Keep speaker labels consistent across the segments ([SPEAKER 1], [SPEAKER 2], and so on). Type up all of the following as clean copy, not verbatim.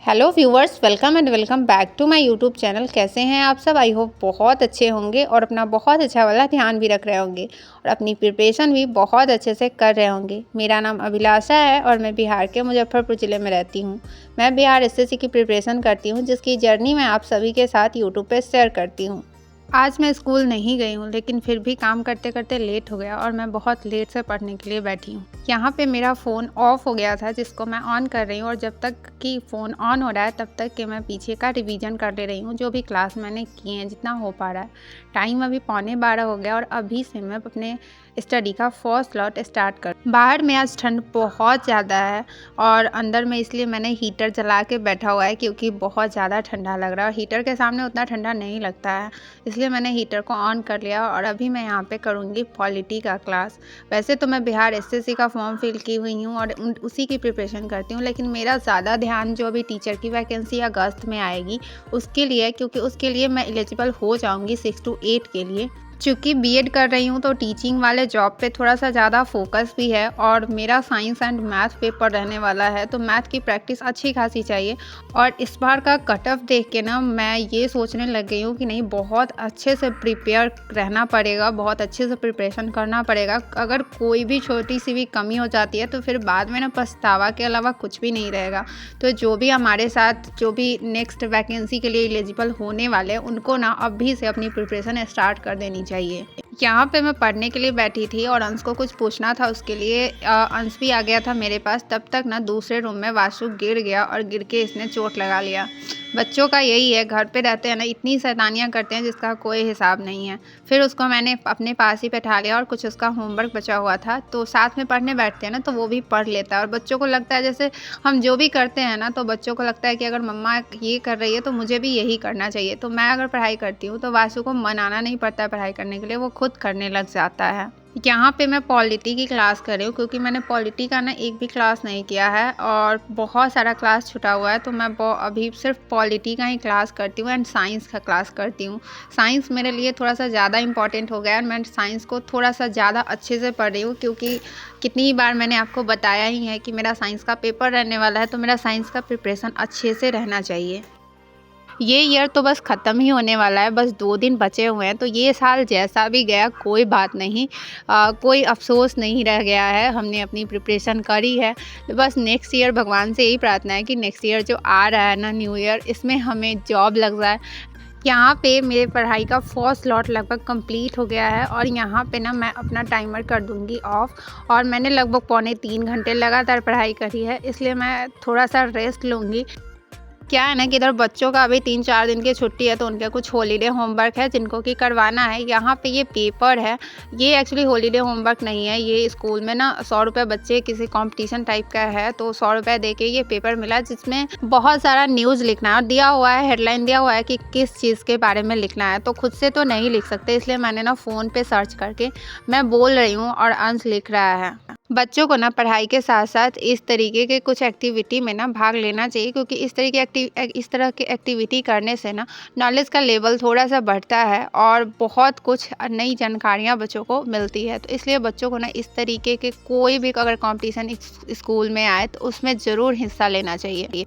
[SPEAKER 1] Hello viewers, welcome and welcome back to my YouTube channel. कैसे हैं आप सब? आई होप बहुत अच्छे होंगे और अपना बहुत अच्छा वाला ध्यान भी रख रहे होंगे और अपनी प्रिपरेशन भी बहुत अच्छे से कर रहे होंगे। मेरा नाम अभिलाषा है और मैं बिहार के मुजफ्फरपुर ज़िले में रहती हूँ। मैं बिहार एसएससी की प्रिपरेशन करती हूँ, जिसकी जर्नी मैं आप सभी के साथ यूट्यूब पर शेयर करती हूँ। आज मैं स्कूल नहीं गई हूँ, लेकिन फिर भी काम करते करते लेट हो गया और मैं बहुत लेट से पढ़ने के लिए बैठी हूँ। यहाँ पे मेरा फ़ोन ऑफ हो गया था, जिसको मैं ऑन कर रही हूँ और जब तक कि फ़ोन ऑन हो रहा है तब तक कि मैं पीछे का रिवीजन कर ले रही हूँ, जो भी क्लास मैंने किए हैं जितना हो पा रहा है। टाइम अभी 11:15 हो गया और अभी से मैं अपने स्टडी का फर्स्ट स्लॉट स्टार्ट कर। बाहर में आज ठंड बहुत ज़्यादा है और अंदर में इसलिए मैंने हीटर जला के बैठा हुआ है, क्योंकि बहुत ज़्यादा ठंडा लग रहा है। हीटर के सामने उतना ठंडा नहीं लगता है, इसलिए मैंने हीटर को ऑन कर लिया और अभी मैं यहाँ पे करूँगी पॉलिटी का क्लास। वैसे तो मैं बिहार एसएससी का फॉर्म फिल की हुई हूँ और उसी की प्रिपरेशन करती हूँ, लेकिन मेरा ज़्यादा ध्यान जो अभी टीचर की वैकेंसी अगस्त में आएगी उसके लिए, क्योंकि उसके लिए मैं एलिजिबल हो जाऊँगी 6 to 8 के लिए। चूँकि बीएड कर रही हूँ तो टीचिंग वाले जॉब पे थोड़ा सा ज़्यादा फोकस भी है और मेरा साइंस एंड मैथ पेपर रहने वाला है, तो मैथ की प्रैक्टिस अच्छी खासी चाहिए। और इस बार का कट ऑफ देख के ना मैं ये सोचने लग गई हूँ कि नहीं, बहुत अच्छे से प्रिपेयर रहना पड़ेगा, बहुत अच्छे से प्रिपरेशन करना पड़ेगा। अगर कोई भी छोटी सी भी कमी हो जाती है तो फिर बाद में ना पछतावा के अलावा कुछ भी नहीं रहेगा। तो जो भी हमारे साथ जो भी नेक्स्ट वैकेंसी के लिए एलिजिबल होने वाले हैं, उनको ना अभी से अपनी प्रिपरेशन स्टार्ट कर देनी चाहिए। यहाँ पे मैं पढ़ने के लिए बैठी थी और अंश को कुछ पूछना था, उसके लिए अंश भी आ गया था मेरे पास। तब तक ना दूसरे रूम में वासु गिर गया और गिर के इसने चोट लगा लिया। बच्चों का यही है, घर पे रहते हैं ना, इतनी शैतानियाँ करते हैं जिसका कोई हिसाब नहीं है। फिर उसको मैंने अपने पास ही बैठा लिया और कुछ उसका होमवर्क बचा हुआ था, तो साथ में पढ़ने बैठते हैं ना तो वो भी पढ़ लेता है। और बच्चों को लगता है जैसे हम जो भी करते हैं ना, तो बच्चों को लगता है कि अगर मम्मा ये कर रही है तो मुझे भी यही करना चाहिए। तो मैं अगर पढ़ाई करती हूँ तो वासु को मनाना नहीं पड़ता है पढ़ाई करने के लिए, वो खुद करने लग जाता है। यहाँ पे मैं पॉलिटी की क्लास कर रही हूँ, क्योंकि मैंने पॉलिटी का ना एक भी क्लास नहीं किया है और बहुत सारा क्लास छूटा हुआ है, तो मैं अभी सिर्फ पॉलिटी का ही क्लास करती हूँ एंड साइंस का क्लास करती हूँ। साइंस मेरे लिए थोड़ा सा ज़्यादा इंपॉर्टेंट हो गया है और मैं साइंस को थोड़ा सा ज़्यादा अच्छे से पढ़ रही हूँ, क्योंकि कितनी ही बार मैंने आपको बताया ही है कि मेरा साइंस का पेपर रहने वाला है, तो मेरा साइंस का प्रिपरेशन अच्छे से रहना चाहिए। ये ईयर तो बस ख़त्म ही होने वाला है, बस 2 दिन बचे हुए हैं, तो ये साल जैसा भी गया कोई बात नहीं, कोई अफ़सोस नहीं रह गया है। हमने अपनी प्रिपरेशन करी है, तो बस नेक्स्ट ईयर भगवान से यही प्रार्थना है कि नेक्स्ट ईयर जो आ रहा है ना, न्यू ईयर, इसमें हमें जॉब लग जाए। यहाँ पे मेरे पढ़ाई का फर्स्ट स्लॉट लगभग कंप्लीट हो गया है और यहाँ पे ना मैं अपना टाइमर कर दूँगी ऑफ। और मैंने लगभग पौने 3 घंटे लगातार पढ़ाई करी है, इसलिए मैं थोड़ा सा रेस्ट लूँगी। क्या है ना कि इधर बच्चों का अभी 3-4 दिन की छुट्टी है, तो उनका कुछ हॉलीडे होमवर्क है जिनको कि करवाना है। यहाँ पे ये पेपर है, ये एक्चुअली हॉलीडे होमवर्क नहीं है, ये स्कूल में ना 100 रुपये बच्चे किसी कंपटीशन टाइप का है, तो 100 रुपये दे के ये पेपर मिला, जिसमें बहुत सारा न्यूज़ लिखना है और दिया हुआ है, हेडलाइन दिया हुआ है कि किस चीज़ के बारे में लिखना है। तो खुद से तो नहीं लिख सकते, इसलिए मैंने ना फ़ोन पर सर्च करके मैं बोल रही हूँ और अंश लिख रहा है। बच्चों को ना पढ़ाई के साथ साथ इस तरीके के कुछ एक्टिविटी में ना भाग लेना चाहिए, क्योंकि इस तरह की एक्टिविटी करने से ना नॉलेज का लेवल थोड़ा सा बढ़ता है और बहुत कुछ नई जानकारियाँ बच्चों को मिलती है। तो इसलिए बच्चों को ना इस तरीके के कोई भी अगर कंपटीशन स्कूल में आए तो उसमें ज़रूर हिस्सा लेना चाहिए।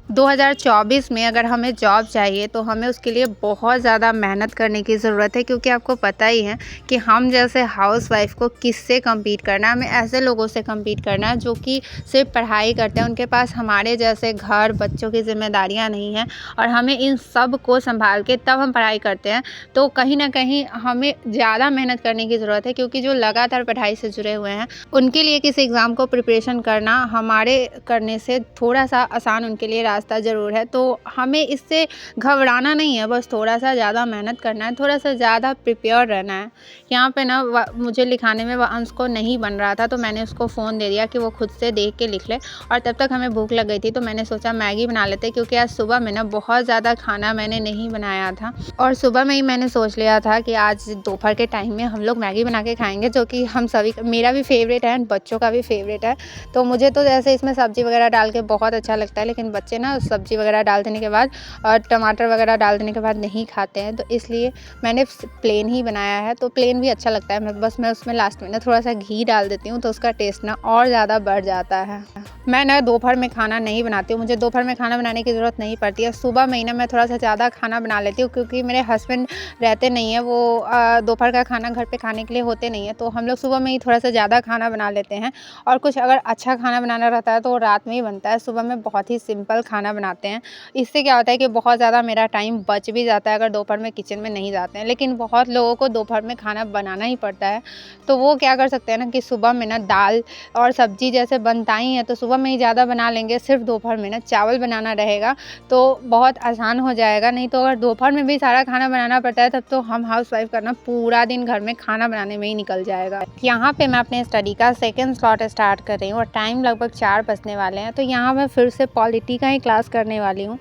[SPEAKER 1] 2024 में अगर हमें जॉब चाहिए तो हमें उसके लिए बहुत ज़्यादा मेहनत करने की ज़रूरत है, क्योंकि आपको पता ही है कि हम जैसे हाउसवाइफ को किससे कम्पीट करना है। हमें ऐसे लोगों से कम्पीट करना है जो कि सिर्फ पढ़ाई करते हैं, उनके पास हमारे जैसे घर बच्चों की जिम्मेदारियां नहीं हैं और हमें इन सब को संभाल के तब हम पढ़ाई करते हैं। तो कहीं ना कहीं हमें ज़्यादा मेहनत करने की ज़रूरत है, क्योंकि जो लगातार पढ़ाई से जुड़े हुए हैं उनके लिए किसी एग्ज़ाम को प्रिपरेशन करना हमारे करने से थोड़ा सा आसान उनके लिए रास्ता ज़रूर है। तो हमें इससे घबराना नहीं है, बस थोड़ा सा ज़्यादा मेहनत करना है, थोड़ा सा ज़्यादा प्रिपेयर रहना है। यहाँ पे ना मुझे लिखाने में अंश को नहीं बन रहा था, तो मैंने उसको फ़ोन दे दिया कि वो खुद से देख के लिख ले। और तब तक हमें भूख लग गई थी, तो मैंने सोचा मैगी बना लेते, क्योंकि आज सुबह में ना बहुत ज़्यादा खाना मैंने नहीं बनाया था और सुबह में ही मैंने सोच लिया था कि आज दोपहर के टाइम में हम लोग मैगी बना के खाएँगे, जो कि हम सभी मेरा भी फेवरेट है, बच्चों का भी फेवरेट है। तो मुझे तो जैसे इसमें सब्ज़ी वगैरह डाल के बहुत अच्छा लगता है, लेकिन बच्चे ना ना सब्ज़ी वगैरह डाल देने के बाद और टमाटर वगैरह डाल देने के बाद नहीं खाते हैं, तो इसलिए मैंने प्लेन ही बनाया है। तो प्लेन भी अच्छा लगता है, मैं उसमें लास्ट में ना थोड़ा-सा घी डाल देती हूँ, तो उसका टेस्ट ना और ज़्यादा बढ़ जाता है। मैं ना दोपहर में खाना नहीं बनाती हूँ, मुझे दोपहर में खाना बनाने की ज़रूरत नहीं पड़ती है। सुबह में ही ना मैं थोड़ा-सा ज़्यादा खाना बना लेती हूँ, क्योंकि मेरे हस्बैंड रहते नहीं हैं, वो दोपहर का खाना घर पे खाने के लिए होते नहीं हैं, तो हम लोग सुबह में ही थोड़ा-सा ज़्यादा खाना बना लेते हैं। और कुछ अगर अच्छा खाना बनाना रहता है तो वो रात में ही बनता है, सुबह में बहुत ही सिंपल खाना बनाते हैं। इससे क्या होता है कि बहुत ज़्यादा मेरा टाइम बच भी जाता है अगर दोपहर में किचन में नहीं जाते हैं। लेकिन बहुत लोगों को दोपहर में खाना बनाना ही पड़ता है, तो वो क्या कर सकते हैं ना कि सुबह में ना दाल और सब्ज़ी जैसे बनता ही है, तो सुबह में ही ज़्यादा बना लेंगे। सिर्फ दोपहर में ना चावल बनाना रहेगा तो बहुत आसान हो जाएगा। नहीं तो अगर दोपहर में भी सारा खाना बनाना पड़ता है, तब तो हम हाउसवाइफ़ का ना पूरा दिन घर में खाना बनाने में ही निकल जाएगा। यहाँ पे मैं अपने स्टडी का सेकंड स्लॉट स्टार्ट कर रही हूँ और टाइम लगभग 4 बजने वाले हैं। तो यहाँ मैं फिर से पॉलिटी का ही क्लास करने वाली हूँ।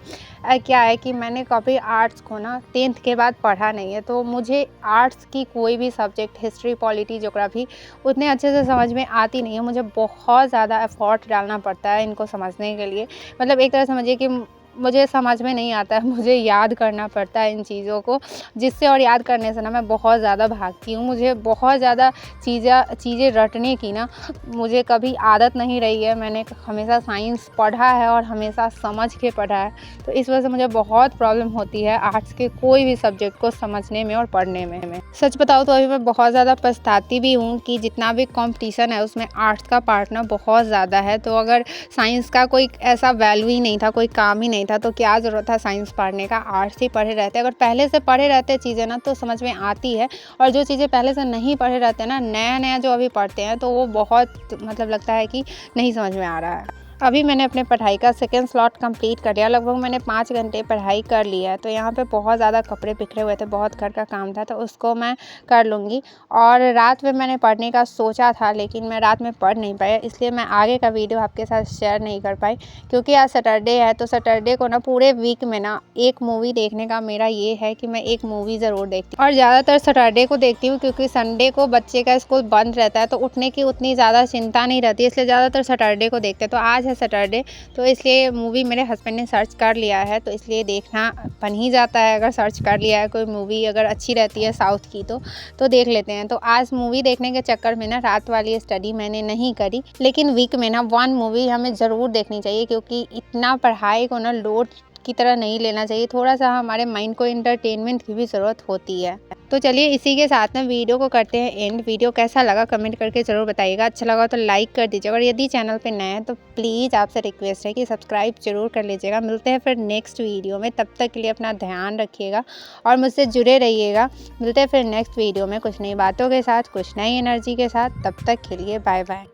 [SPEAKER 1] क्या है कि मैंने कभी आर्ट्स को ना 10th के बाद पढ़ा नहीं है, तो मुझे आर्ट्स की कोई भी सब्जेक्ट हिस्ट्री, पॉलिटी, ज्योग्राफी उतने अच्छे से समझ में आती नहीं है। मुझे बहुत ज़्यादा एफ़र्ट डालना पड़ता है इनको समझने के लिए। मतलब एक तरह समझिए कि मुझे समझ में नहीं आता है, मुझे याद करना पड़ता है इन चीज़ों को, जिससे और याद करने से ना मैं बहुत ज़्यादा भागती हूँ। मुझे बहुत ज़्यादा चीज़ें रटने की ना मुझे कभी आदत नहीं रही है। मैंने हमेशा साइंस पढ़ा है और हमेशा समझ के पढ़ा है, तो इस वजह से मुझे बहुत प्रॉब्लम होती है आर्ट्स के कोई भी सब्जेक्ट को समझने में और पढ़ने में। सच बताऊँ तो अभी मैं बहुत ज़्यादा पछताती भी हूँ कि जितना भी कॉम्पिटिशन है उसमें आर्ट्स का पार्ट ना बहुत ज़्यादा है। तो अगर साइंस का कोई ऐसा वैल्यू ही नहीं था, कोई काम ही नहीं था, तो क्या ज़रूरत था साइंस पढ़ने का, आर्ट्स ही पढ़े रहते। अगर पहले से पढ़े रहते चीज़ें ना तो समझ में आती है, और जो चीज़ें पहले से नहीं पढ़े रहते ना, नया-नया जो अभी पढ़ते हैं तो वो बहुत मतलब लगता है कि नहीं समझ में आ रहा है। अभी मैंने अपने पढ़ाई का सेकंड स्लॉट कंप्लीट कर लिया, लगभग मैंने 5 घंटे पढ़ाई कर लिया है। तो यहाँ पे बहुत ज़्यादा कपड़े बिखरे हुए थे, बहुत घर का काम था, तो उसको मैं कर लूँगी। और रात में मैंने पढ़ने का सोचा था, लेकिन मैं रात में पढ़ नहीं पाया, इसलिए मैं आगे का वीडियो आपके साथ शेयर नहीं कर पाई। क्योंकि आज सैटरडे है, तो सैटरडे को ना पूरे वीक में ना एक मूवी देखने का मेरा ये है कि मैं एक मूवी ज़रूर देखती हूँ। और ज़्यादातर सैटरडे को देखती हूँ, क्योंकि संडे को बच्चे का स्कूल बंद रहता है, तो उठने की उतनी ज़्यादा चिंता नहीं रहती, इसलिए ज़्यादातर सैटरडे को देखते हैं। तो आज है सैटरडे, तो इसलिए मूवी मेरे हस्बैंड ने सर्च कर लिया है, तो इसलिए देखना बन ही जाता है। अगर सर्च कर लिया है कोई मूवी अगर अच्छी रहती है साउथ की, तो देख लेते हैं। तो आज मूवी देखने के चक्कर में ना रात वाली स्टडी मैंने नहीं करी, लेकिन वीक में ना 1 मूवी हमें ज़रूर देखनी चाहिए, क्योंकि इतना पढ़ाई को ना लोड की तरह नहीं लेना चाहिए। थोड़ा-सा हमारे माइंड को एंटरटेनमेंट की भी ज़रूरत होती है। तो चलिए इसी के साथ में वीडियो को करते हैं एंड। वीडियो कैसा लगा कमेंट करके ज़रूर बताइएगा। अच्छा लगा तो लाइक कर दीजिएगा, और यदि चैनल पे नए हैं तो प्लीज़ आपसे रिक्वेस्ट है कि सब्सक्राइब ज़रूर कर लीजिएगा। मिलते हैं फिर नेक्स्ट वीडियो में, तब तक के लिए अपना ध्यान रखिएगा और मुझसे जुड़े रहिएगा। मिलते हैं फिर नेक्स्ट वीडियो में कुछ नई बातों के साथ, कुछ नई एनर्जी के साथ। तब तक के लिए बाय बाय।